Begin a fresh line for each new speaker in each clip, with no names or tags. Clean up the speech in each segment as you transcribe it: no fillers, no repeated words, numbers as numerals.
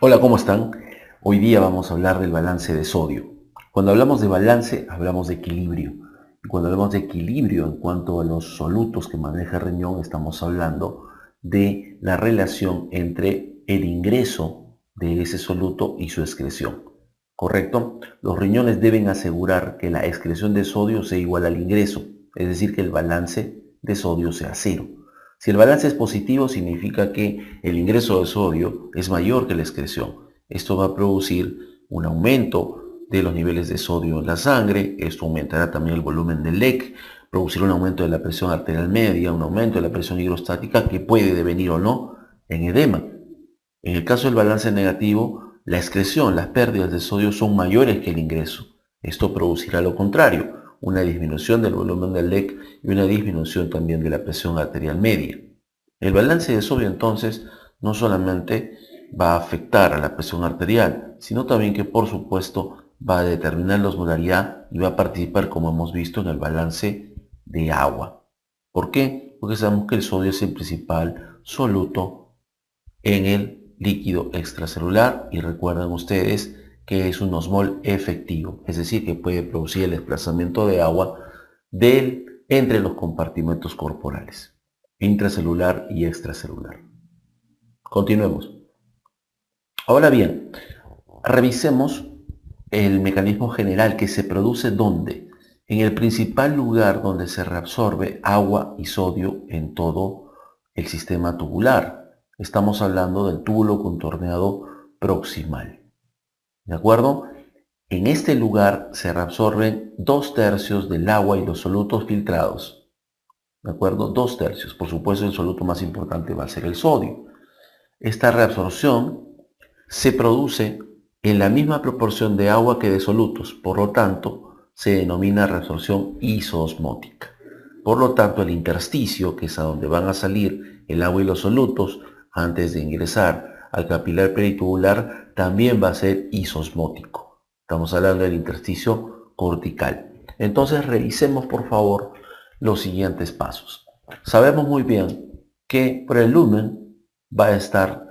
Hola, ¿cómo están? Hoy día vamos a hablar del balance de sodio. Cuando hablamos de balance, hablamos de equilibrio. Y cuando hablamos de equilibrio en cuanto a los solutos que maneja el riñón, estamos hablando de la relación entre el ingreso de ese soluto y su excreción. ¿Correcto? Los riñones deben asegurar que la excreción de sodio sea igual al ingreso, es decir, que el balance de sodio sea cero. Si el balance es positivo, significa que el ingreso de sodio es mayor que la excreción. Esto va a producir un aumento de los niveles de sodio en la sangre. Esto aumentará también el volumen del LEC, producirá un aumento de la presión arterial media, un aumento de la presión hidrostática que puede devenir o no en edema. En el caso del balance negativo, la excreción, las pérdidas de sodio son mayores que el ingreso. Esto producirá lo contrario, una disminución del volumen del LEC y una disminución también de la presión arterial media. El balance de sodio entonces no solamente va a afectar a la presión arterial, sino también que por supuesto va a determinar la osmolaridad y va a participar, como hemos visto, en el balance de agua. ¿Por qué? Porque sabemos que el sodio es el principal soluto en el líquido extracelular y recuerden ustedes que es un osmol efectivo, es decir, que puede producir el desplazamiento de agua entre los compartimentos corporales, intracelular y extracelular. Continuemos. Ahora bien, revisemos el mecanismo general que se produce ¿dónde? En el principal lugar donde se reabsorbe agua y sodio en todo el sistema tubular. Estamos hablando del túbulo contorneado proximal. ¿De acuerdo? En este lugar se reabsorben 2/3 del agua y los solutos filtrados. ¿De acuerdo? 2/3. Por supuesto, el soluto más importante va a ser el sodio. Esta reabsorción se produce en la misma proporción de agua que de solutos, por lo tanto, se denomina reabsorción isoosmótica. Por lo tanto, el intersticio, que es a donde van a salir el agua y los solutos antes de ingresar al capilar peritubular, también va a ser isosmótico. Estamos hablando del intersticio cortical. Entonces, revisemos por favor los siguientes pasos. Sabemos muy bien que por el lumen va a estar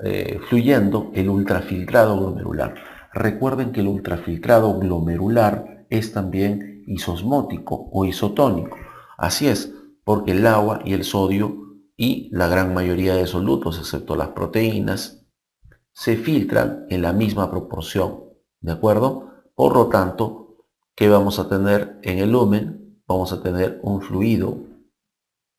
fluyendo el ultrafiltrado glomerular. Recuerden que el ultrafiltrado glomerular es también isosmótico o isotónico. Así es, porque el agua y el sodio y la gran mayoría de solutos, excepto las proteínas, se filtran en la misma proporción. ¿De acuerdo? Por lo tanto, ¿qué vamos a tener en el lumen? Vamos a tener un fluido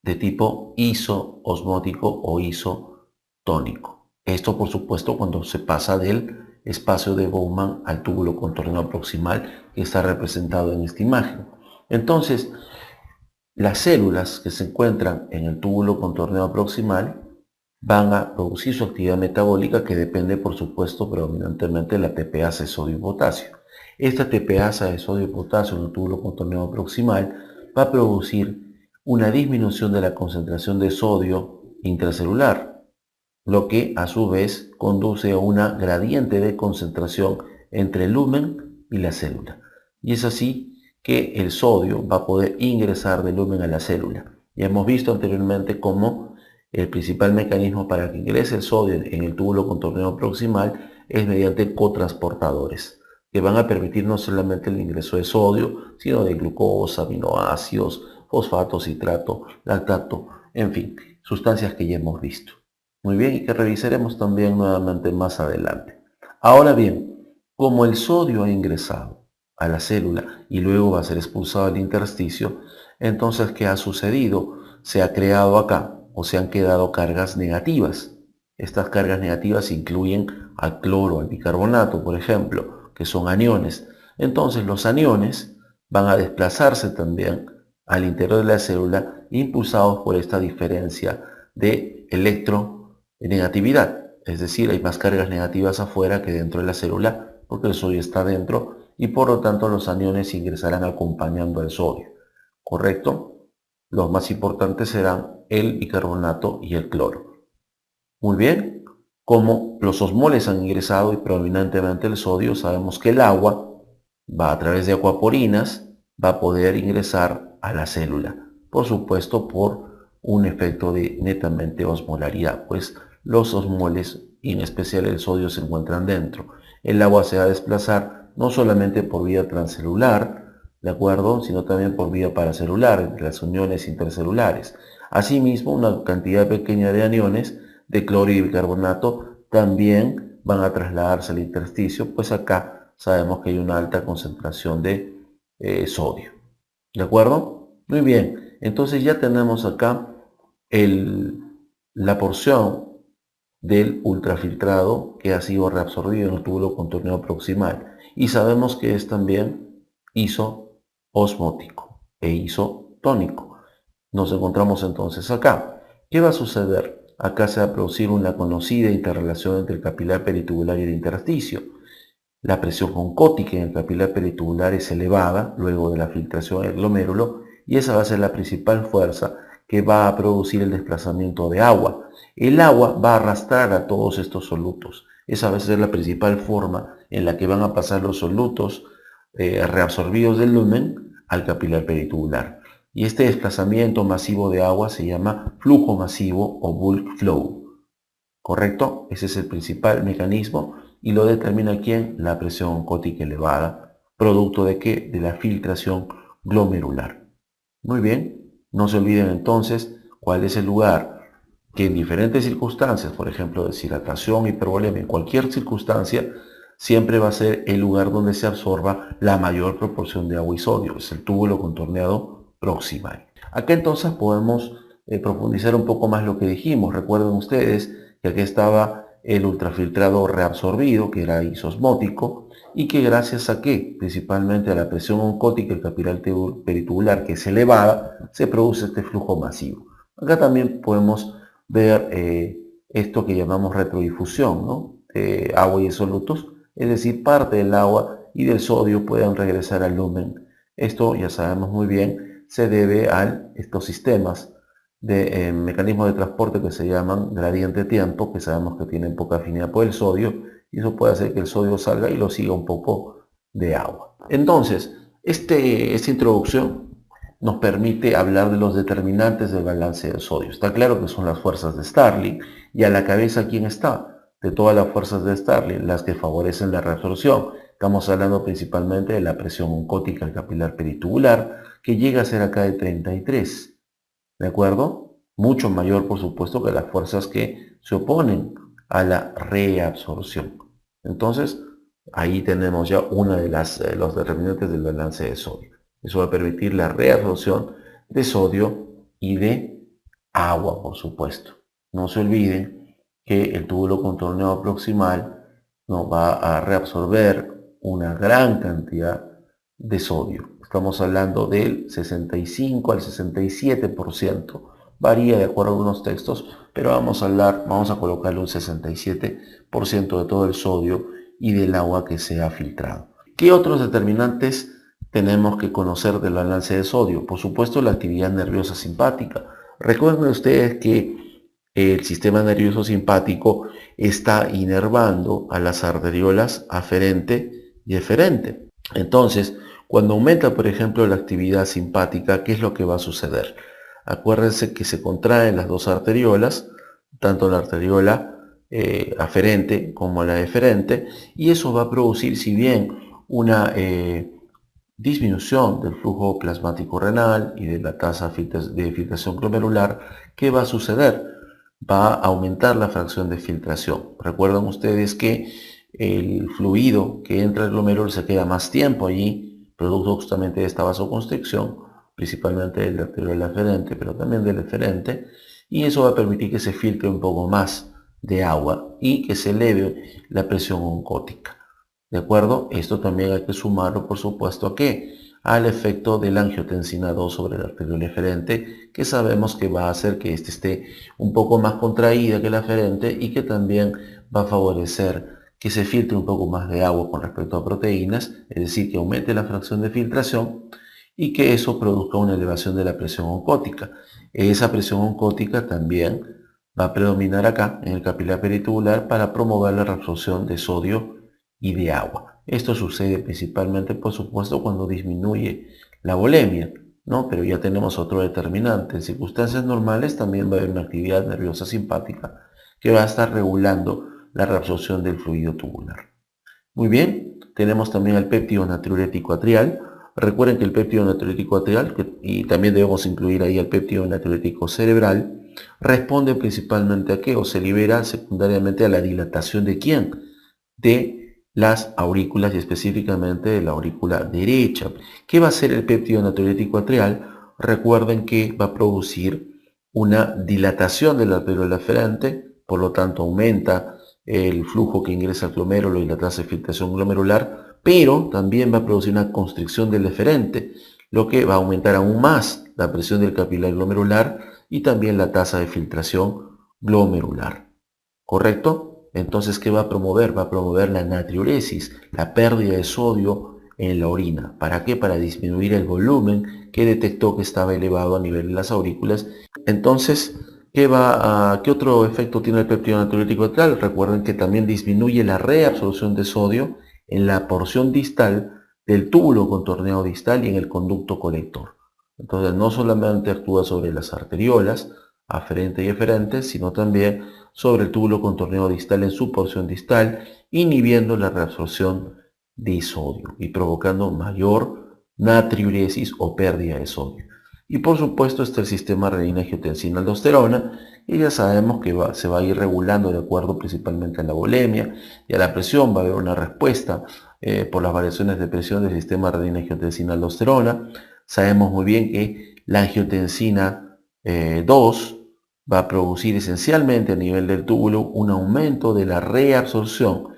de tipo isoosmótico o isotónico. Esto, por supuesto, cuando se pasa del espacio de Bowman al túbulo contorneado proximal que está representado en esta imagen. Entonces, las células que se encuentran en el túbulo contorneado proximal van a producir su actividad metabólica que depende, por supuesto, predominantemente de la TPasa de sodio y potasio. Esta TPasa de sodio y potasio en el túbulo contorneado proximal va a producir una disminución de la concentración de sodio intracelular, lo que a su vez conduce a una gradiente de concentración entre el lumen y la célula. Y es así que el sodio va a poder ingresar del lumen a la célula. Ya hemos visto anteriormente cómo el principal mecanismo para que ingrese el sodio en el túbulo contorneado proximal es mediante cotransportadores, que van a permitir no solamente el ingreso de sodio, sino de glucosa, aminoácidos, fosfato, citrato, lactato, en fin, sustancias que ya hemos visto. Muy bien, y que revisaremos también nuevamente más adelante. Ahora bien, como el sodio ha ingresado a la célula y luego va a ser expulsado al intersticio, entonces, ¿qué ha sucedido? Se ha creado acá o se han quedado cargas negativas. Estas cargas negativas incluyen al cloro, al bicarbonato, por ejemplo, que son aniones. Entonces, los aniones van a desplazarse también al interior de la célula impulsados por esta diferencia de electronegatividad. Es decir, hay más cargas negativas afuera que dentro de la célula porque el sodio está dentro y por lo tanto los aniones ingresarán acompañando al sodio. ¿Correcto? Los más importantes serán el bicarbonato y el cloro. Muy bien, como los osmoles han ingresado y predominantemente el sodio, sabemos que el agua va a través de acuaporinas, va a poder ingresar a la célula. Por supuesto, por un efecto de netamente osmolaridad, pues los osmoles y en especial el sodio se encuentran dentro. El agua se va a desplazar no solamente por vía transcelular, ¿de acuerdo?, sino también por vía paracelular, entre las uniones intercelulares. Asimismo, una cantidad pequeña de aniones de cloro y bicarbonato también van a trasladarse al intersticio, pues acá sabemos que hay una alta concentración de sodio. ¿De acuerdo? Muy bien, entonces ya tenemos acá la porción del ultrafiltrado que ha sido reabsorbido en el túbulo contorneado proximal y sabemos que es también isoosmótico e isotónico. Nos encontramos entonces acá. ¿Qué va a suceder? Acá se va a producir una conocida interrelación entre el capilar peritubular y el intersticio. La presión oncótica en el capilar peritubular es elevada luego de la filtración del glomérulo y esa va a ser la principal fuerza que va a producir el desplazamiento de agua. El agua va a arrastrar a todos estos solutos. Esa va a ser la principal forma en la que van a pasar los solutos reabsorbidos del lumen al capilar peritubular. Y este desplazamiento masivo de agua se llama flujo masivo o bulk flow. ¿Correcto? Ese es el principal mecanismo y lo determina ¿quién? La presión oncótica elevada. ¿Producto de qué? De la filtración glomerular. Muy bien, no se olviden entonces cuál es el lugar que en diferentes circunstancias, por ejemplo, deshidratación, hipervolemia, en cualquier circunstancia, siempre va a ser el lugar donde se absorba la mayor proporción de agua y sodio. Es el túbulo contorneado proximal. Acá entonces podemos profundizar un poco más lo que dijimos. Recuerden ustedes que aquí estaba el ultrafiltrado reabsorbido, que era isosmótico, y que gracias a qué, principalmente a la presión oncótica del capilar peritubular, que es elevada, se produce este flujo masivo. Acá también podemos ver esto que llamamos retrodifusión, ¿no?, de agua y de solutos, es decir, parte del agua y del sodio pueden regresar al lumen. Esto, ya sabemos muy bien, se debe a estos sistemas de mecanismos de transporte que se llaman gradiente tiempo, que sabemos que tienen poca afinidad por el sodio, y eso puede hacer que el sodio salga y lo siga un poco de agua. Entonces, esta introducción nos permite hablar de los determinantes del balance de sodio. Está claro que son las fuerzas de Starling, y a la cabeza, ¿quién está? De todas las fuerzas de Starling, las que favorecen la reabsorción. Estamos hablando principalmente de la presión oncótica del capilar peritubular, que llega a ser acá de 33. ¿De acuerdo? Mucho mayor, por supuesto, que las fuerzas que se oponen a la reabsorción. Entonces, ahí tenemos ya una de los determinantes del balance de sodio. Eso va a permitir la reabsorción de sodio y de agua, por supuesto. No se olviden que el túbulo contorneado proximal nos va a reabsorber una gran cantidad de sodio. Estamos hablando del 65 al 67%. Varía de acuerdo a algunos textos, pero vamos a colocarle un 67% de todo el sodio y del agua que se ha filtrado. ¿Qué otros determinantes tenemos que conocer del balance de sodio? Por supuesto, la actividad nerviosa simpática. Recuerden ustedes que el sistema nervioso simpático está inervando a las arteriolas aferente y eferente. Entonces, cuando aumenta, por ejemplo, la actividad simpática, ¿qué es lo que va a suceder? Acuérdense que se contraen las dos arteriolas, tanto la arteriola aferente como la eferente, y eso va a producir, si bien una disminución del flujo plasmático renal y de la tasa de filtración glomerular, ¿qué va a suceder? Va a aumentar la fracción de filtración. Recuerden ustedes que el fluido que entra al glomérulo se queda más tiempo allí, producto justamente de esta vasoconstricción, principalmente del arteriol aferente, pero también del eferente, y eso va a permitir que se filtre un poco más de agua y que se eleve la presión oncótica. ¿De acuerdo? Esto también hay que sumarlo, por supuesto, ¿a qué? Al efecto de la angiotensina 2 sobre el arteriol eferente, que sabemos que va a hacer que éste esté un poco más contraída que la aferente y que también va a favorecer que se filtre un poco más de agua con respecto a proteínas, es decir, que aumente la fracción de filtración y que eso produzca una elevación de la presión oncótica. Esa presión oncótica también va a predominar acá en el capilar peritubular para promover la reabsorción de sodio y de agua. Esto sucede principalmente, por supuesto, cuando disminuye la volemia, ¿no? Pero ya tenemos otro determinante. En circunstancias normales también va a haber una actividad nerviosa simpática que va a estar regulando la reabsorción del fluido tubular. Muy bien, tenemos también el péptido natriurético atrial. Recuerden que el péptido natriurético atrial, y también debemos incluir ahí el péptido natriurético cerebral, responde principalmente a qué, o se libera secundariamente a la dilatación de quién, de las aurículas y específicamente de la aurícula derecha. ¿Qué va a hacer el péptido natriurético atrial? Recuerden que va a producir una dilatación de la alveola aferente, por lo tanto aumenta el flujo que ingresa al glomérulo y la tasa de filtración glomerular, pero también va a producir una constricción del eferente, lo que va a aumentar aún más la presión del capilar glomerular y también la tasa de filtración glomerular. ¿Correcto? Entonces, ¿qué va a promover? Va a promover la natriuresis, la pérdida de sodio en la orina. ¿Para qué? Para disminuir el volumen que detectó que estaba elevado a nivel de las aurículas. Entonces, ¿qué otro efecto tiene el péptido natriurético atrial? Recuerden que también disminuye la reabsorción de sodio en la porción distal del túbulo contorneado distal y en el conducto colector. Entonces, no solamente actúa sobre las arteriolas, aferente y eferente, sino también sobre el túbulo contorneado distal en su porción distal, inhibiendo la reabsorción de sodio y provocando mayor natriuresis o pérdida de sodio. Y por supuesto está el sistema renina-angiotensina-aldosterona, y ya sabemos que se va a ir regulando de acuerdo principalmente a la volemia y a la presión. Va a haber una respuesta por las variaciones de presión del sistema renina-angiotensina-aldosterona. Sabemos muy bien que la angiotensina 2 va a producir esencialmente a nivel del túbulo un aumento de la reabsorción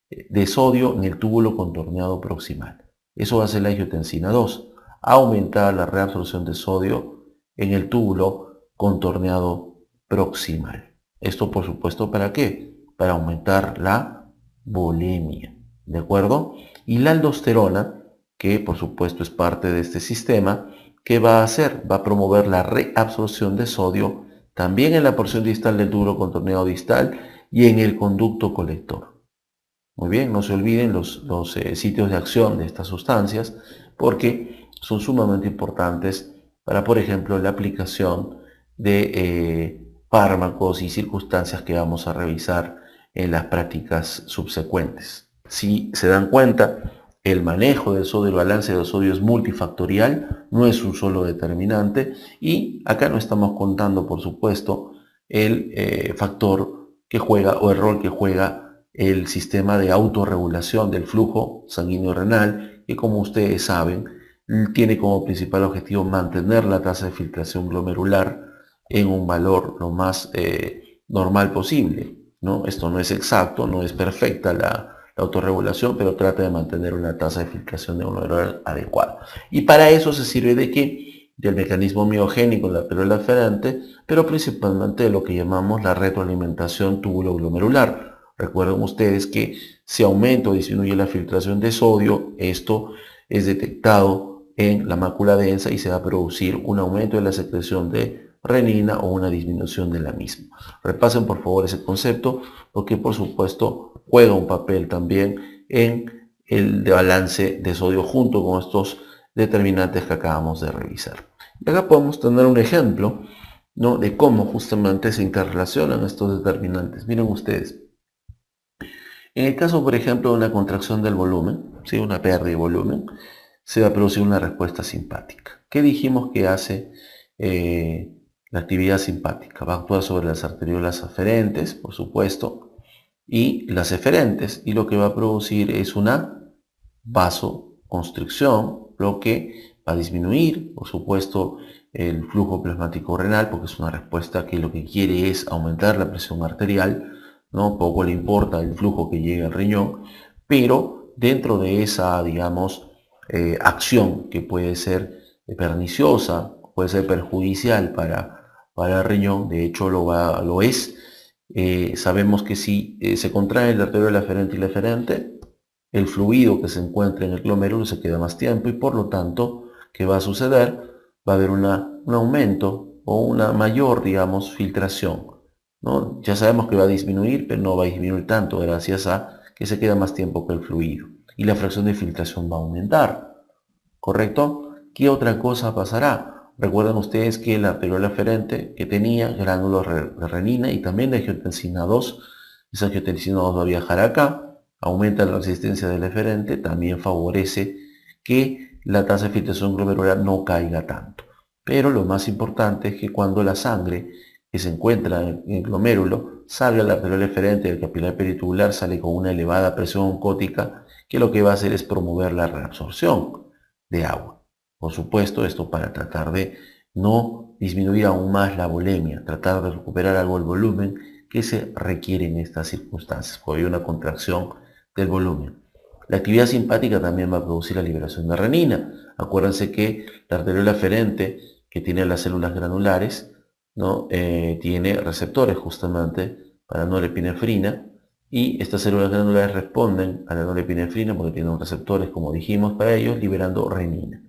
de sodio en el túbulo contorneado proximal. Eso va a ser la angiotensina 2, aumentar la reabsorción de sodio en el túbulo contorneado proximal. Esto, por supuesto, ¿para qué? Para aumentar la volemia, ¿de acuerdo? Y la aldosterona, que por supuesto es parte de este sistema, ¿qué va a hacer? Va a promover la reabsorción de sodio también en la porción distal del túbulo contorneado distal y en el conducto colector. Muy bien, no se olviden los sitios de acción de estas sustancias, porque son sumamente importantes para, por ejemplo, la aplicación de fármacos y circunstancias que vamos a revisar en las prácticas subsecuentes. Si se dan cuenta, el manejo del sodio, el balance del sodio es multifactorial, no es un solo determinante, y acá no estamos contando, por supuesto, el factor que juega o el rol que juega el sistema de autorregulación del flujo sanguíneo renal, que, como ustedes saben, tiene como principal objetivo mantener la tasa de filtración glomerular en un valor lo más normal posible, ¿no? Esto no es exacto, no es perfecta la autorregulación, pero trata de mantener una tasa de filtración glomerular adecuada. Y para eso se sirve de qué? Del mecanismo miogénico de la alveola aferente, pero principalmente de lo que llamamos la retroalimentación túbulo-glomerular. Recuerden ustedes que si aumenta o disminuye la filtración de sodio, esto es detectado en la mácula densa y se va a producir un aumento de la secreción de renina o una disminución de la misma. Repasen por favor ese concepto, porque por supuesto juega un papel también en el balance de sodio junto con estos determinantes que acabamos de revisar. Y acá podemos tener un ejemplo, ¿no?, de cómo justamente se interrelacionan estos determinantes. Miren ustedes. En el caso, por ejemplo, de una contracción del volumen, ¿sí?, una pérdida de volumen, se va a producir una respuesta simpática. ¿Qué dijimos que hace la actividad simpática? Va a actuar sobre las arteriolas aferentes, por supuesto, y las eferentes, y lo que va a producir es una vasoconstricción, lo que va a disminuir, por supuesto, el flujo plasmático renal, porque es una respuesta que lo que quiere es aumentar la presión arterial, ¿no? Poco le importa el flujo que llegue al riñón, pero dentro de esa, digamos, acción que puede ser perniciosa, puede ser perjudicial para el riñón, de hecho lo es. Sabemos que si se contrae la arteriola aferente y la eferente, el fluido que se encuentra en el glomérulo se queda más tiempo y por lo tanto, ¿qué va a suceder? Va a haber un aumento o una mayor, digamos, filtración, ¿no? Ya sabemos que va a disminuir, pero no va a disminuir tanto gracias a que se queda más tiempo con el fluido y la fracción de filtración va a aumentar, ¿correcto? ¿Qué otra cosa pasará? Recuerden ustedes que la arteriola aferente que tenía gránulos de renina y también de angiotensina 2 Esa angiotensina 2 va a viajar acá, aumenta la resistencia del eferente, también favorece que la tasa de filtración glomerular no caiga tanto. Pero lo más importante es que cuando la sangre que se encuentra en el glomérulo salga al arteriol eferente del capilar peritubular, sale con una elevada presión oncótica que lo que va a hacer es promover la reabsorción de agua. Por supuesto, esto para tratar de no disminuir aún más la volemia, tratar de recuperar algo el volumen que se requiere en estas circunstancias, porque hay una contracción del volumen. La actividad simpática también va a producir la liberación de renina. Acuérdense que la arteriola aferente, que tiene las células granulares, ¿no? Tiene receptores justamente para norepinefrina, y estas células granulares responden a la norepinefrina porque tienen receptores, como dijimos, para ellos, liberando renina.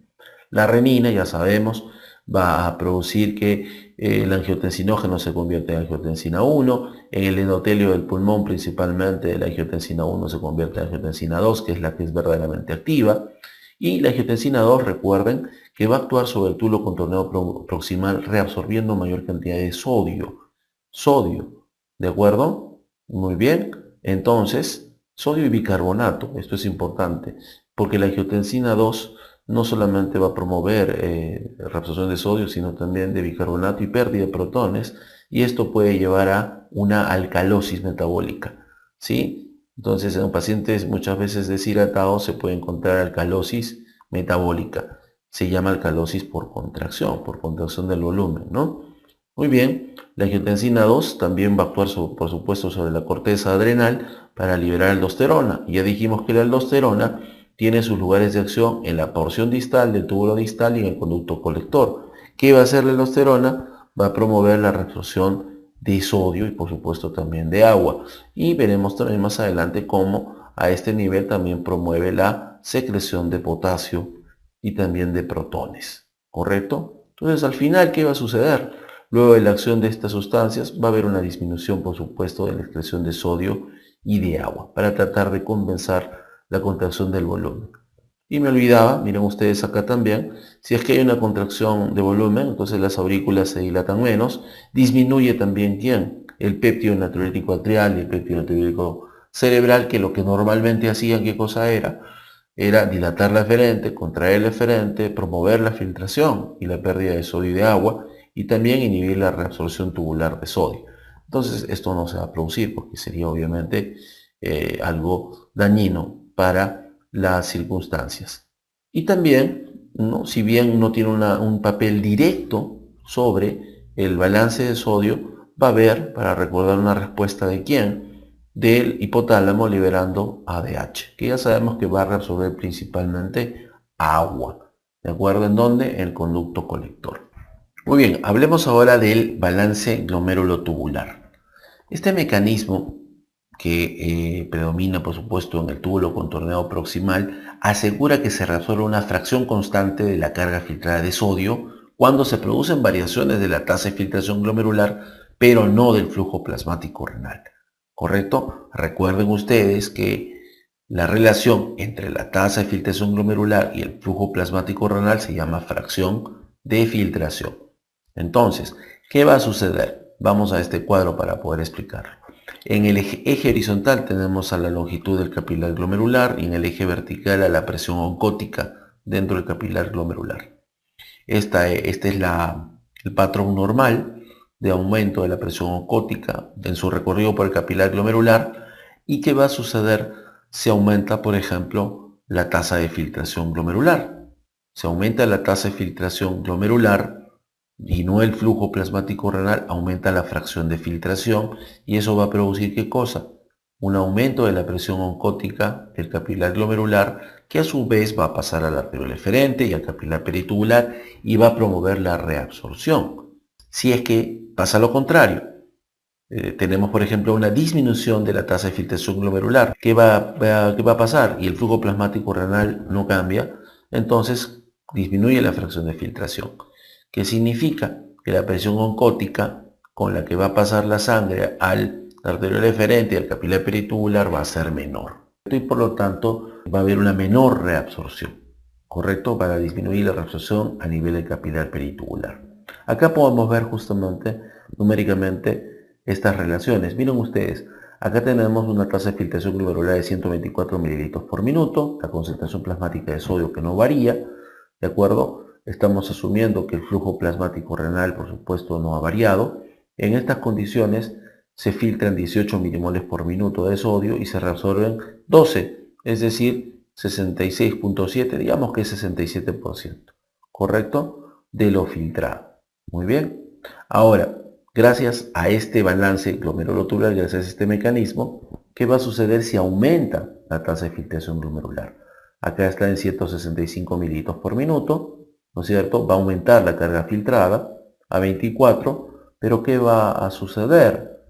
La renina, ya sabemos, va a producir que el angiotensinógeno se convierta en angiotensina 1, en el endotelio del pulmón principalmente la angiotensina 1 se convierte en angiotensina 2, que es la que es verdaderamente activa, y la angiotensina 2, recuerden, que va a actuar sobre el túbulo contorneo proximal reabsorbiendo mayor cantidad de sodio. Sodio, ¿de acuerdo? Muy bien. Entonces, sodio y bicarbonato, esto es importante, porque la angiotensina 2 no solamente va a promover reabsorción de sodio, sino también de bicarbonato y pérdida de protones, y esto puede llevar a una alcalosis metabólica, ¿sí? Entonces, en pacientes muchas veces deshidratados se puede encontrar alcalosis metabólica. Se llama alcalosis por contracción del volumen, ¿no? Muy bien, la angiotensina 2 también va a actuar, por supuesto, sobre la corteza adrenal para liberar aldosterona. Ya dijimos que la aldosterona tiene sus lugares de acción en la porción distal del túbulo distal y en el conducto colector. ¿Qué va a hacer la aldosterona? Va a promover la reabsorción de sodio y por supuesto también de agua. Y veremos también más adelante cómo a este nivel también promueve la secreción de potasio y también de protones. ¿Correcto? Entonces al final, ¿qué va a suceder? Luego de la acción de estas sustancias va a haber una disminución, por supuesto, de la excreción de sodio y de agua para tratar de compensar la contracción del volumen. Y me olvidaba, miren ustedes acá también, si es que hay una contracción de volumen, entonces las aurículas se dilatan menos, disminuye también ¿quién? El péptido natriurético atrial y el péptido natriurético cerebral, que lo que normalmente hacían, ¿qué cosa era? Era dilatar la eferente, contraer la eferente, promover la filtración y la pérdida de sodio y de agua, y también inhibir la reabsorción tubular de sodio. Entonces esto no se va a producir porque sería obviamente algo dañino para las circunstancias. Y también, ¿no? Si bien no tiene un papel directo sobre el balance de sodio, va a haber, para recordar, una respuesta de quién, del hipotálamo liberando ADH, que ya sabemos que va a reabsorber principalmente agua. ¿De acuerdo? ¿En dónde? En el conducto colector. Muy bien, hablemos ahora del balance glomérulo-tubular. Este mecanismo que predomina, por supuesto, en el túbulo contorneado proximal, asegura que se reabsorbe una fracción constante de la carga filtrada de sodio cuando se producen variaciones de la tasa de filtración glomerular, pero no del flujo plasmático renal. ¿Correcto? Recuerden ustedes que la relación entre la tasa de filtración glomerular y el flujo plasmático renal se llama fracción de filtración. Entonces, ¿qué va a suceder? Vamos a este cuadro para poder explicarlo. En el eje horizontal tenemos a la longitud del capilar glomerular y en el eje vertical a la presión oncótica dentro del capilar glomerular. Este es el patrón normal de aumento de la presión oncótica en su recorrido por el capilar glomerular. ¿Y qué va a suceder si aumenta, por ejemplo, la tasa de filtración glomerular? Si aumenta la tasa de filtración glomerular y no el flujo plasmático renal, aumenta la fracción de filtración y eso va a producir ¿qué cosa? Un aumento de la presión oncótica del capilar glomerular, que a su vez va a pasar al arteriol eferente y al capilar peritubular y va a promover la reabsorción. Si es que pasa lo contrario, tenemos por ejemplo una disminución de la tasa de filtración glomerular, ¿qué va a pasar? Y el flujo plasmático renal no cambia, entonces disminuye la fracción de filtración. ¿Qué significa? Que la presión oncótica con la que va a pasar la sangre al arteriol eferente y al capilar peritubular va a ser menor. Y por lo tanto va a haber una menor reabsorción, ¿correcto? Para disminuir la reabsorción a nivel del capilar peritubular. Acá podemos ver justamente numéricamente estas relaciones. Miren ustedes, Acá tenemos una tasa de filtración glomerular de 124 mililitros por minuto, la concentración plasmática de sodio que no varía, ¿de acuerdo? Estamos asumiendo que el flujo plasmático renal, por supuesto, no ha variado. En estas condiciones se filtran 18 milimoles por minuto de sodio y se reabsorben 12, es decir, 66.7, digamos que es 67%, ¿correcto? De lo filtrado. Muy bien. Ahora, gracias a este balance glomerulotubular, gracias a este mecanismo, ¿qué va a suceder si aumenta la tasa de filtración glomerular? Acá está en 165 mililitros por minuto, ¿no es cierto? Va a aumentar la carga filtrada a 24, pero ¿qué va a suceder?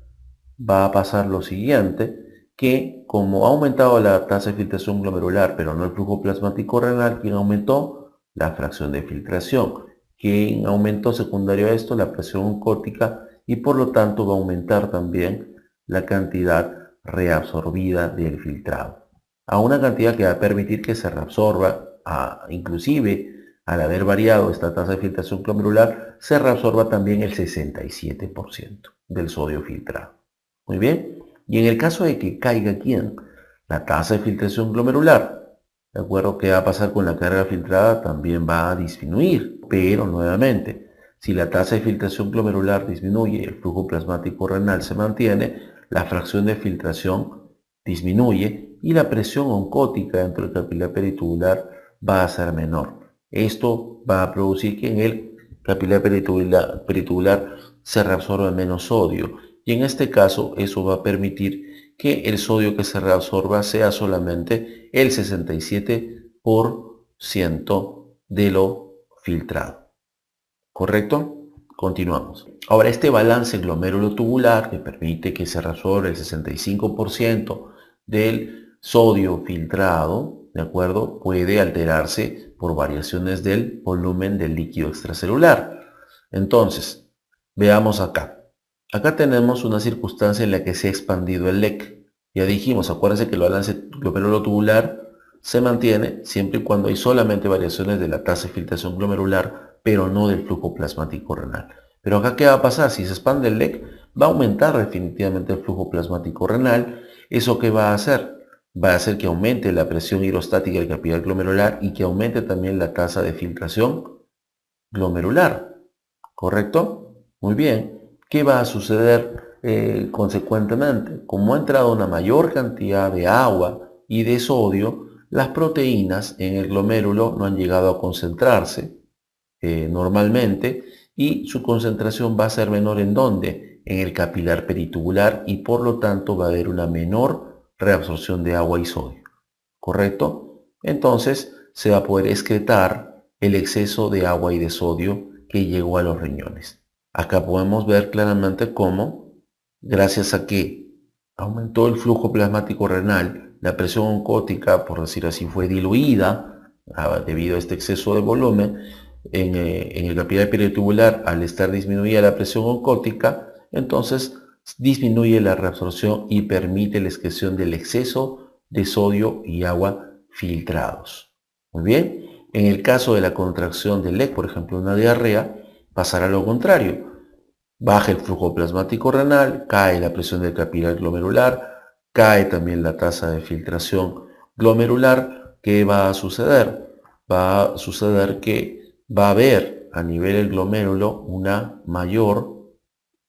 Va a pasar lo siguiente, que como ha aumentado la tasa de filtración glomerular, pero no el flujo plasmático renal, ¿quién aumentó? La fracción de filtración. ¿Quién aumentó secundario a esto? La presión oncótica, y por lo tanto va a aumentar también la cantidad reabsorbida del filtrado, a una cantidad que va a permitir que se reabsorba, inclusive al haber variado esta tasa de filtración glomerular, se reabsorba también el 67% del sodio filtrado. Muy bien. Y en el caso de que caiga ¿quién? La tasa de filtración glomerular, ¿de acuerdo? ¿Qué va a pasar con la carga filtrada? También va a disminuir, pero nuevamente, si la tasa de filtración glomerular disminuye, el flujo plasmático renal se mantiene, la fracción de filtración disminuye y la presión oncótica dentro del capilar peritubular va a ser menor. Esto va a producir que en el capilar peritubular se reabsorba menos sodio, y en este caso eso va a permitir que el sodio que se reabsorba sea solamente el 67% de lo filtrado. ¿Correcto? Continuamos. Ahora, este balance glomerulotubular que permite que se reabsorba el 65% del sodio filtrado, ¿de acuerdo? Puede alterarse por variaciones del volumen del líquido extracelular. Entonces, veamos acá. Acá tenemos una circunstancia en la que se ha expandido el LEC. Ya dijimos, acuérdense que el balance glomerulotubular se mantiene siempre y cuando hay solamente variaciones de la tasa de filtración glomerular, pero no del flujo plasmático renal. Pero acá, ¿qué va a pasar? Si se expande el LEC, va a aumentar definitivamente el flujo plasmático renal. ¿Eso qué va a hacer? Va a hacer que aumente la presión hidrostática del capilar glomerular y que aumente también la tasa de filtración glomerular. ¿Correcto? Muy bien. ¿Qué va a suceder consecuentemente? Como ha entrado una mayor cantidad de agua y de sodio, las proteínas en el glomérulo no han llegado a concentrarse normalmente, y su concentración va a ser menor ¿en dónde? En el capilar peritubular, y por lo tanto va a haber una menor reabsorción de agua y sodio. ¿Correcto? Entonces se va a poder excretar el exceso de agua y de sodio que llegó a los riñones. Acá podemos ver claramente cómo, gracias a que aumentó el flujo plasmático renal, la presión oncótica, por decir así, fue diluida debido a este exceso de volumen en el capilar peritubular. Al estar disminuida la presión oncótica, entonces disminuye la reabsorción y permite la excreción del exceso de sodio y agua filtrados. Muy bien. En el caso de la contracción del LEC, por ejemplo, una diarrea, pasará lo contrario. Baja el flujo plasmático renal, cae la presión del capilar glomerular, cae también la tasa de filtración glomerular. ¿Qué va a suceder? Va a suceder que va a haber a nivel del glomérulo una mayor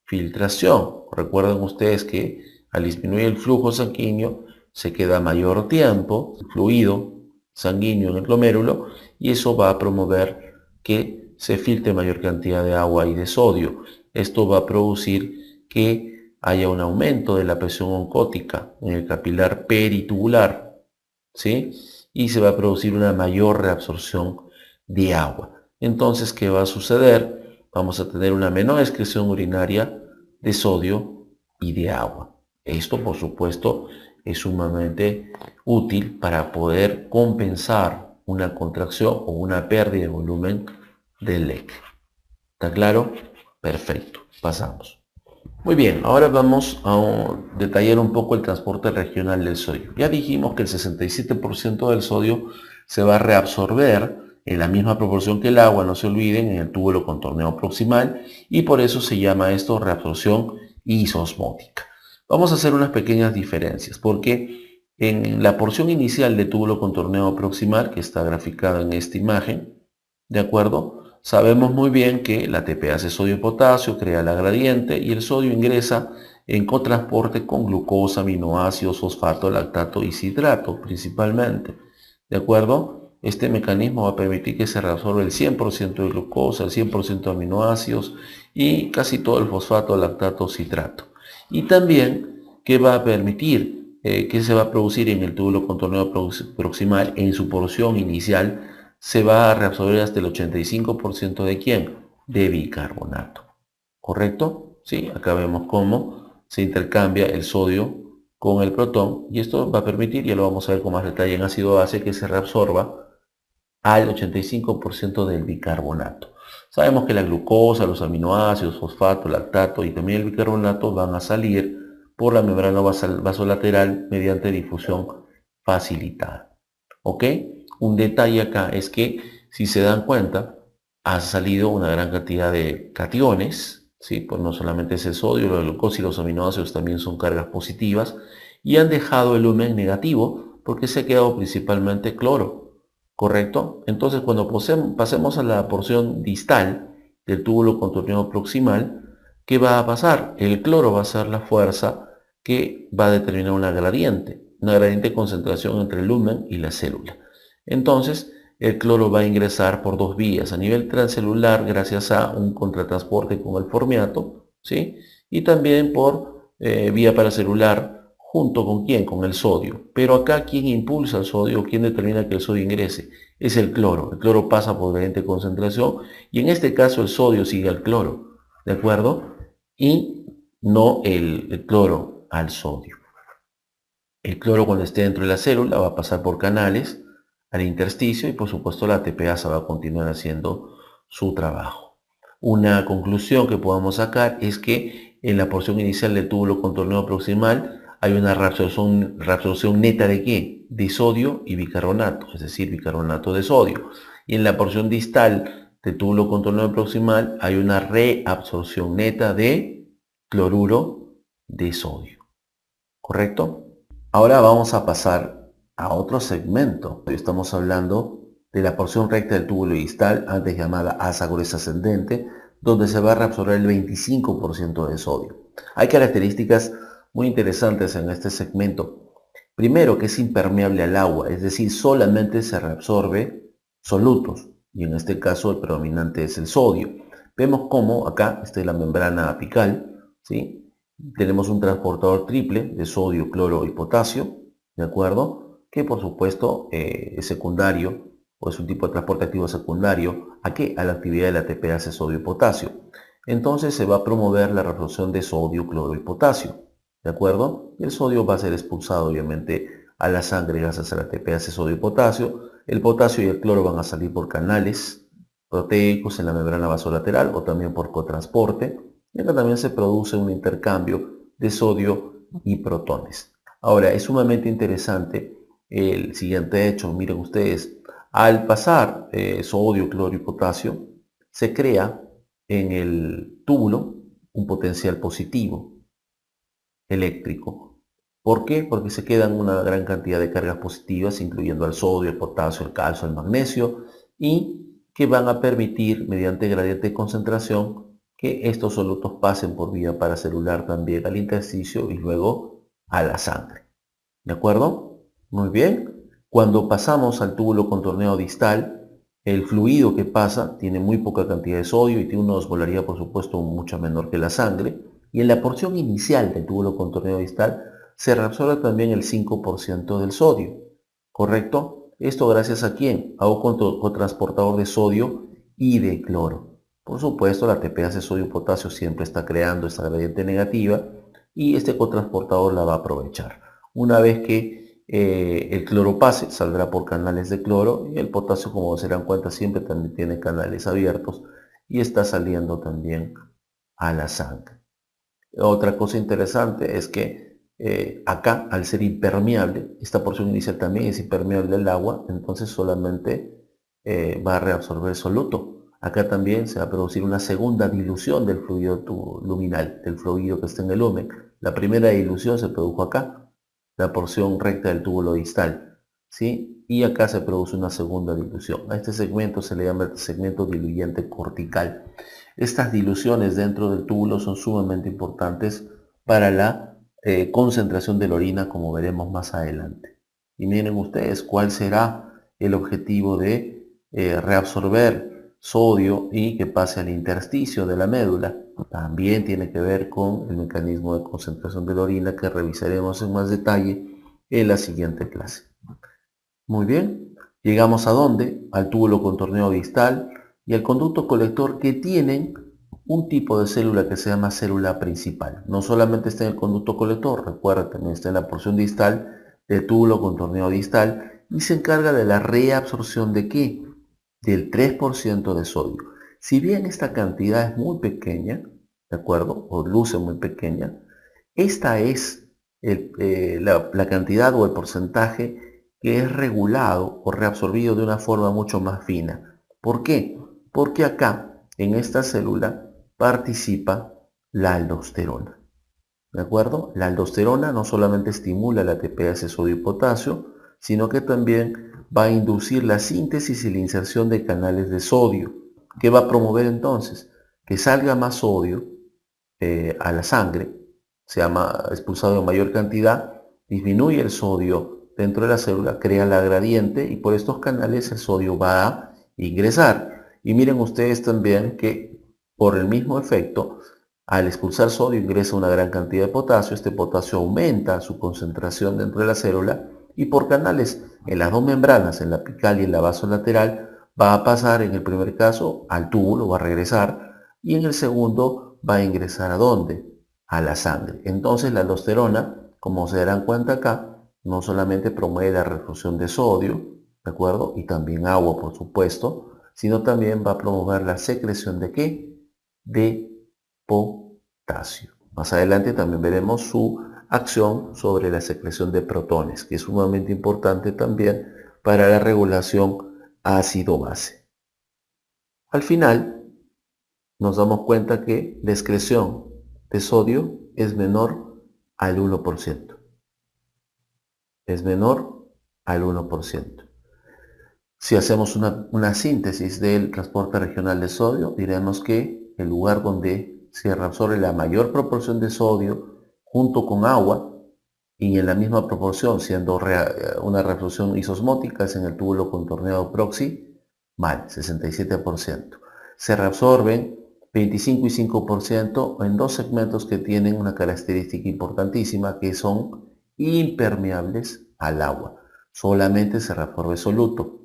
filtración. Recuerden ustedes que al disminuir el flujo sanguíneo se queda mayor tiempo fluido sanguíneo en el glomérulo, y eso va a promover que se filtre mayor cantidad de agua y de sodio. Esto va a producir que haya un aumento de la presión oncótica en el capilar peritubular, ¿sí? Y se va a producir una mayor reabsorción de agua. Entonces, ¿qué va a suceder? Vamos a tener una menor excreción urinaria de sodio y de agua. Esto, por supuesto, es sumamente útil para poder compensar una contracción o una pérdida de volumen del LEC. ¿Está claro? Perfecto. Pasamos. Muy bien, ahora vamos a detallar un poco el transporte regional del sodio. Ya dijimos que el 67% del sodio se va a reabsorber en la misma proporción que el agua, no se olviden, en el túbulo contorneo proximal, y por eso se llama esto reabsorción isosmótica. Vamos a hacer unas pequeñas diferencias, porque en la porción inicial de túbulo contorneado proximal, que está graficada en esta imagen, ¿de acuerdo? Sabemos muy bien que la TPase sodio-potasio crea la gradiente y el sodio ingresa en cotransporte con glucosa, aminoácidos, fosfato, lactato y citrato principalmente. ¿De acuerdo? Este mecanismo va a permitir que se reabsorba el 100% de glucosa, el 100% de aminoácidos y casi todo el fosfato, lactato, citrato. Y también que va a permitir que se va a producir en el túbulo contorneado proximal en su porción inicial, se va a reabsorber hasta el 85% de ¿quién? De bicarbonato. ¿Correcto? Sí, acá vemos cómo se intercambia el sodio con el protón y esto va a permitir, ya lo vamos a ver con más detalle en ácido base, que se reabsorba al 85% del bicarbonato. Sabemos que la glucosa, los aminoácidos, fosfato, lactato y también el bicarbonato van a salir por la membrana vasolateral mediante difusión facilitada. ¿Ok? Un detalle acá es que, si se dan cuenta, ha salido una gran cantidad de cationes, ¿sí? Pues no solamente es el sodio, la glucosa y los aminoácidos también son cargas positivas, y han dejado el lumen negativo porque se ha quedado principalmente cloro, ¿correcto? Entonces, cuando pasemos a la porción distal del túbulo contorneado proximal, ¿qué va a pasar? El cloro va a ser la fuerza que va a determinar una gradiente de concentración entre el lumen y la célula. Entonces, el cloro va a ingresar por dos vías, a nivel transcelular gracias a un contratransporte con el formiato, ¿sí? Y también por vía paracelular, junto con ¿quién? Con el sodio. Pero acá, ¿quién impulsa el sodio? ¿Quién determina que el sodio ingrese? Es el cloro. El cloro pasa por gradiente de concentración y en este caso el sodio sigue al cloro, ¿de acuerdo? Y no el cloro al sodio. El cloro, cuando esté dentro de la célula, va a pasar por canales al intersticio y por supuesto la ATPasa va a continuar haciendo su trabajo. Una conclusión que podamos sacar es que en la porción inicial del túbulo contorneado proximal hay una reabsorción neta de ¿qué? De sodio y bicarbonato, es decir, bicarbonato de sodio. Y en la porción distal del túbulo contorneado proximal hay una reabsorción neta de cloruro de sodio. ¿Correcto? Ahora vamos a pasar a otro segmento. Hoy estamos hablando de la porción recta del túbulo distal, antes llamada asa gruesa ascendente, donde se va a reabsorber el 25% de sodio. Hay características muy interesantes en este segmento. Primero, que es impermeable al agua, es decir, solamente se reabsorbe solutos, y en este caso el predominante es el sodio. Vemos cómo acá está la membrana apical, ¿sí? Tenemos un transportador triple de sodio, cloro y potasio, ¿de acuerdo? Que por supuesto es secundario o es un tipo de transporte activo secundario. ¿A qué? A la actividad de la ATPase sodio y potasio. Entonces se va a promover la reabsorción de sodio, cloro y potasio, ¿de acuerdo? El sodio va a ser expulsado obviamente a la sangre gracias a la ATPase sodio y potasio. El potasio y el cloro van a salir por canales proteicos en la membrana vasolateral o también por cotransporte. Y acá también se produce un intercambio de sodio y protones. Ahora, es sumamente interesante el siguiente hecho. Miren ustedes, al pasar sodio, cloro y potasio, se crea en el túbulo un potencial positivo eléctrico. ¿Por qué? Porque se quedan una gran cantidad de cargas positivas, incluyendo al sodio, el potasio, el calcio, el magnesio, y que van a permitir, mediante gradiente de concentración, que estos solutos pasen por vía paracelular también al intersticio y luego a la sangre. ¿De acuerdo? Muy bien. Cuando pasamos al túbulo contorneado distal, el fluido que pasa tiene muy poca cantidad de sodio y tiene una osmolaridad, por supuesto, mucho menor que la sangre. Y en la porción inicial del túbulo contorneado distal se reabsorbe también el 5% del sodio. ¿Correcto? Esto gracias a quién? A un cotransportador de sodio y de cloro. Por supuesto, la ATPase sodio-potasio siempre está creando esta gradiente negativa y este cotransportador la va a aprovechar. Una vez que el cloro pase, saldrá por canales de cloro y el potasio, como se dan cuenta, siempre también tiene canales abiertos y está saliendo también a la sangre. Otra cosa interesante es que acá, al ser impermeable, esta porción inicial también es impermeable al agua, entonces solamente va a reabsorber soluto. Acá también se va a producir una segunda dilución del fluido luminal, del fluido que está en el lumen. La primera dilución se produjo acá, la porción recta del túbulo distal, ¿sí? Y acá se produce una segunda dilución. A este segmento se le llama el segmento diluyente cortical. Estas diluciones dentro del túbulo son sumamente importantes para la concentración de la orina, como veremos más adelante. Y miren ustedes cuál será el objetivo de reabsorber sodio y que pase al intersticio de la médula. También tiene que ver con el mecanismo de concentración de la orina que revisaremos en más detalle en la siguiente clase. Muy bien, llegamos a dónde? Al túbulo contorneo distal y al conducto colector, que tienen un tipo de célula que se llama célula principal. No solamente está en el conducto colector, recuerda, también está en la porción distal del túbulo contorneo distal y se encarga de la reabsorción ¿de qué? Del 3% de sodio. Si bien esta cantidad es muy pequeña, ¿de acuerdo? O luce muy pequeña, esta es la cantidad o el porcentaje que es regulado o reabsorbido de una forma mucho más fina. ¿Por qué? Porque acá, en esta célula, participa la aldosterona. ¿De acuerdo? La aldosterona no solamente estimula la ATPase sodio y potasio, sino que también va a inducir la síntesis y la inserción de canales de sodio. ¿Qué va a promover entonces? Que salga más sodio a la sangre, se llama expulsado en mayor cantidad, disminuye el sodio dentro de la célula, crea la gradiente y por estos canales el sodio va a ingresar. Y miren ustedes también que por el mismo efecto, al expulsar sodio ingresa una gran cantidad de potasio, este potasio aumenta su concentración dentro de la célula y por canales en las dos membranas, en la apical y en la vasolateral, va a pasar en el primer caso al túbulo, va a regresar, y en el segundo va a ingresar ¿a dónde? A la sangre. Entonces la aldosterona, como se darán cuenta acá, no solamente promueve la reabsorción de sodio, ¿de acuerdo? Y también agua, por supuesto, sino también va a promover la secreción ¿de qué? De potasio. Más adelante también veremos su acción sobre la secreción de protones, que es sumamente importante también para la regulación ácido-base. Al final, nos damos cuenta que la excreción de sodio es menor al 1%. Es menor al 1%. Si hacemos una síntesis del transporte regional de sodio, diremos que el lugar donde se reabsorbe la mayor proporción de sodio junto con agua y en la misma proporción, siendo una reabsorción isosmótica, es en el túbulo contorneado proximal, 67%. Se reabsorben 25 y 5% en dos segmentos que tienen una característica importantísima, que son impermeables al agua. Solamente se reabsorbe soluto.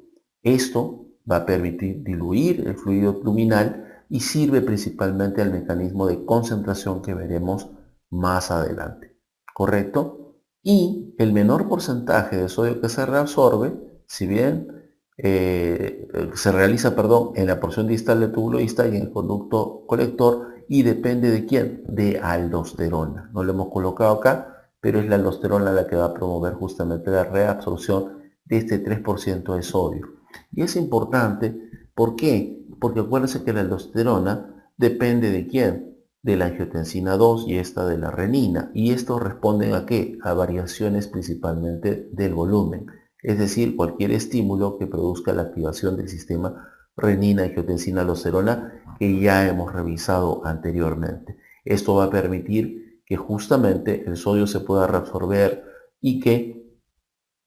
Esto va a permitir diluir el fluido luminal y sirve principalmente al mecanismo de concentración que veremos más adelante. ¿Correcto? Y el menor porcentaje de sodio que se reabsorbe, si bien se realiza, en la porción distal del túbulo distal y en el conducto colector, y depende de quién, de aldosterona. No lo hemos colocado acá, pero es la aldosterona la que va a promover justamente la reabsorción de este 3% de sodio. Y es importante, ¿por qué? Porque acuérdense que la aldosterona depende de quién, de la angiotensina 2 y esta de la renina. Y esto responde ¿a qué? A variaciones principalmente del volumen. Es decir, cualquier estímulo que produzca la activación del sistema renina, angiotensina, aldosterona, que ya hemos revisado anteriormente. Esto va a permitir que justamente el sodio se pueda reabsorber y que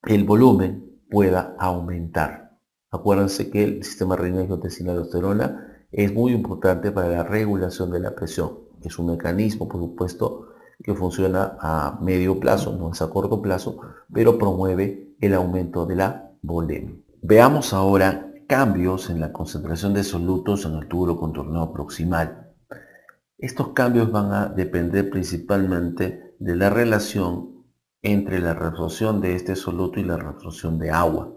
el volumen pueda aumentar. Acuérdense que el sistema renina, angiotensina, aldosterona es muy importante para la regulación de la presión. Es un mecanismo, por supuesto, que funciona a medio plazo, no es a corto plazo, pero promueve el aumento de la volemia. Veamos ahora cambios en la concentración de solutos en el túbulo contorneado proximal. Estos cambios van a depender principalmente de la relación entre la reabsorción de este soluto y la reabsorción de agua.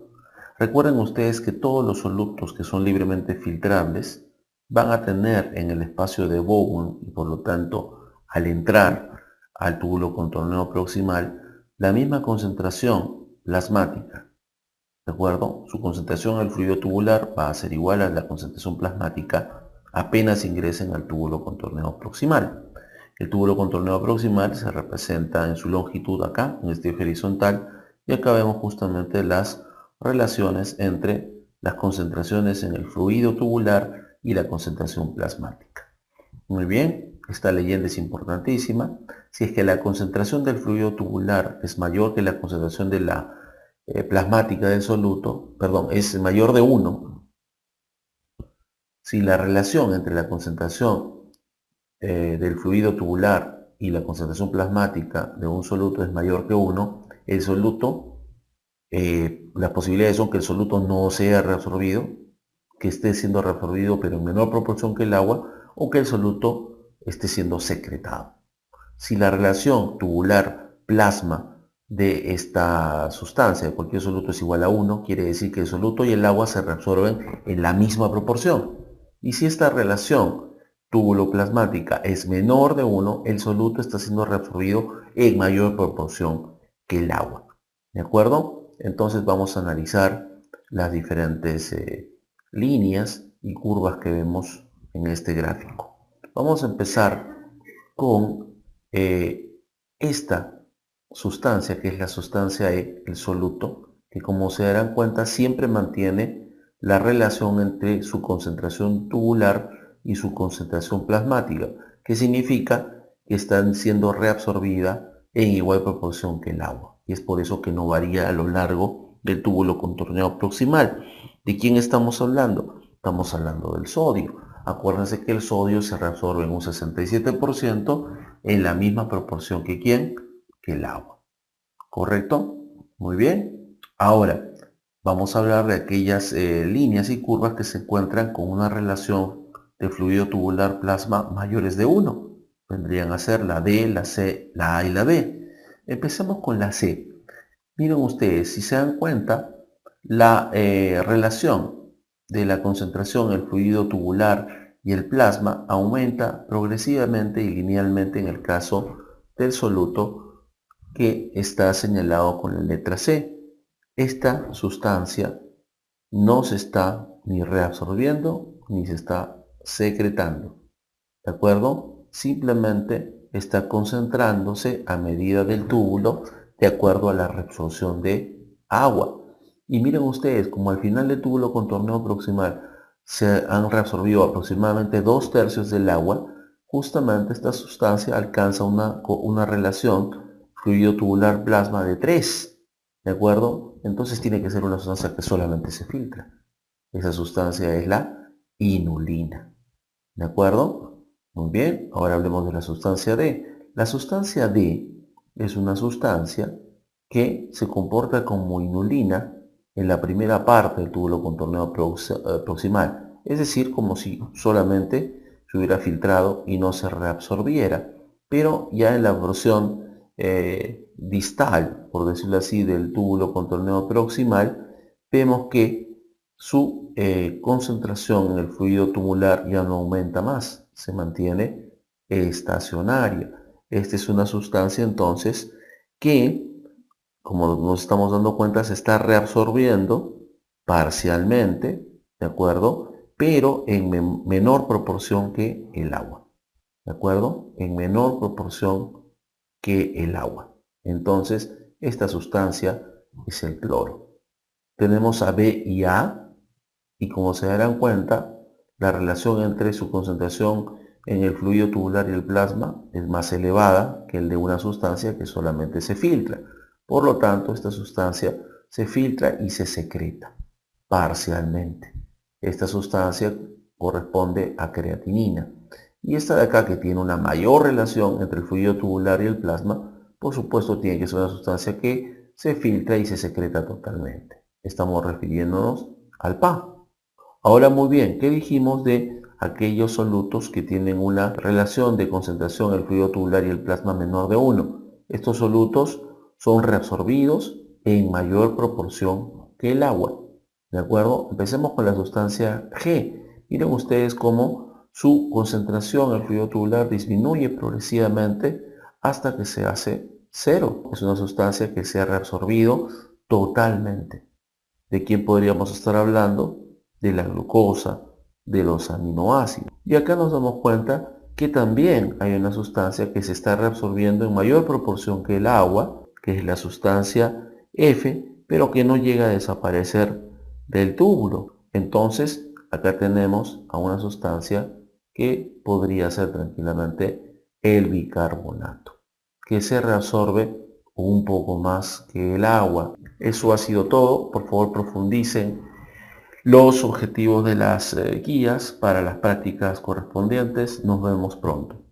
Recuerden ustedes que todos los solutos que son libremente filtrables van a tener en el espacio de Bowen, y por lo tanto al entrar al túbulo contorneo proximal, la misma concentración plasmática, ¿de acuerdo? Su concentración en el fluido tubular va a ser igual a la concentración plasmática apenas ingresen al túbulo contorneado proximal. El túbulo contorneado proximal se representa en su longitud acá, en este eje horizontal, y acá vemos justamente las relaciones entre las concentraciones en el fluido tubular y la concentración plasmática. Muy bien, esta leyenda es importantísima. Si es que la concentración del fluido tubular es mayor que la concentración de la plasmática del soluto, perdón, es mayor de 1, si la relación entre la concentración del fluido tubular y la concentración plasmática de un soluto es mayor que 1, el soluto, las posibilidades son que el soluto no sea reabsorbido, que esté siendo reabsorbido pero en menor proporción que el agua, o que el soluto esté siendo secretado. Si la relación tubular-plasma de esta sustancia, de cualquier soluto, es igual a 1, quiere decir que el soluto y el agua se reabsorben en la misma proporción. Y si esta relación túbulo-plasmática es menor de 1, el soluto está siendo reabsorbido en mayor proporción que el agua. ¿De acuerdo? Entonces vamos a analizar las diferentes líneas y curvas que vemos en este gráfico. Vamos a empezar con esta sustancia, que es la sustancia E, el soluto, que como se darán cuenta siempre mantiene la relación entre su concentración tubular y su concentración plasmática, que significa que están siendo reabsorbidas en igual proporción que el agua. Y es por eso que no varía a lo largo del túbulo contorneado proximal. ¿De quién estamos hablando? Estamos hablando del sodio. Acuérdense que el sodio se reabsorbe en un 67% en la misma proporción que ¿quién? Que el agua. ¿Correcto? Muy bien. Ahora, vamos a hablar de aquellas líneas y curvas que se encuentran con una relación de fluido tubular plasma mayores de 1. Vendrían a ser la D, la C, la A y la B. Empecemos con la C. Miren ustedes, si se dan cuenta, la relación de la concentración en el fluido tubular y el plasma aumenta progresivamente y linealmente en el caso del soluto que está señalado con la letra C. Esta sustancia no se está ni reabsorbiendo ni se está secretando. ¿De acuerdo? Simplemente está concentrándose a medida del túbulo de acuerdo a la reabsorción de agua. Y miren ustedes, como al final del túbulo contorneo proximal se han reabsorbido aproximadamente 2/3 del agua, justamente esta sustancia alcanza una relación fluido tubular plasma de 3. ¿De acuerdo? Entonces tiene que ser una sustancia que solamente se filtra. Esa sustancia es la inulina. ¿De acuerdo? Muy bien, ahora hablemos de la sustancia D. La sustancia D es una sustancia que se comporta como inulina en la primera parte del túbulo contorneado proximal, es decir, como si solamente se hubiera filtrado y no se reabsorbiera, pero ya en la porción distal, por decirlo así, del túbulo contorneado proximal, vemos que su concentración en el fluido tubular ya no aumenta más, se mantiene estacionaria. Esta es una sustancia entonces que, como nos estamos dando cuenta, se está reabsorbiendo parcialmente, ¿de acuerdo? Pero en menor proporción que el agua, ¿de acuerdo? En menor proporción que el agua. Entonces, esta sustancia es el cloro. Tenemos a B y A, y como se darán cuenta, la relación entre su concentración en el fluido tubular y el plasma es más elevada que el de una sustancia que solamente se filtra. Por lo tanto, esta sustancia se filtra y se secreta parcialmente. Esta sustancia corresponde a creatinina. Y esta de acá, que tiene una mayor relación entre el fluido tubular y el plasma, por supuesto tiene que ser una sustancia que se filtra y se secreta totalmente. Estamos refiriéndonos al PA. Ahora muy bien, ¿qué dijimos de aquellos solutos que tienen una relación de concentración del fluido tubular y el plasma menor de 1? Estos solutos son reabsorbidos en mayor proporción que el agua. ¿De acuerdo? Empecemos con la sustancia G. Miren ustedes cómo su concentración en el fluido tubular disminuye progresivamente hasta que se hace cero. Es una sustancia que se ha reabsorbido totalmente. ¿De quién podríamos estar hablando? De la glucosa, de los aminoácidos. Y acá nos damos cuenta que también hay una sustancia que se está reabsorbiendo en mayor proporción que el agua, que es la sustancia F, pero que no llega a desaparecer del túbulo. Entonces, acá tenemos a una sustancia que podría ser tranquilamente el bicarbonato, que se reabsorbe un poco más que el agua. Eso ha sido todo. Por favor, profundicen los objetivos de las guías para las prácticas correspondientes. Nos vemos pronto.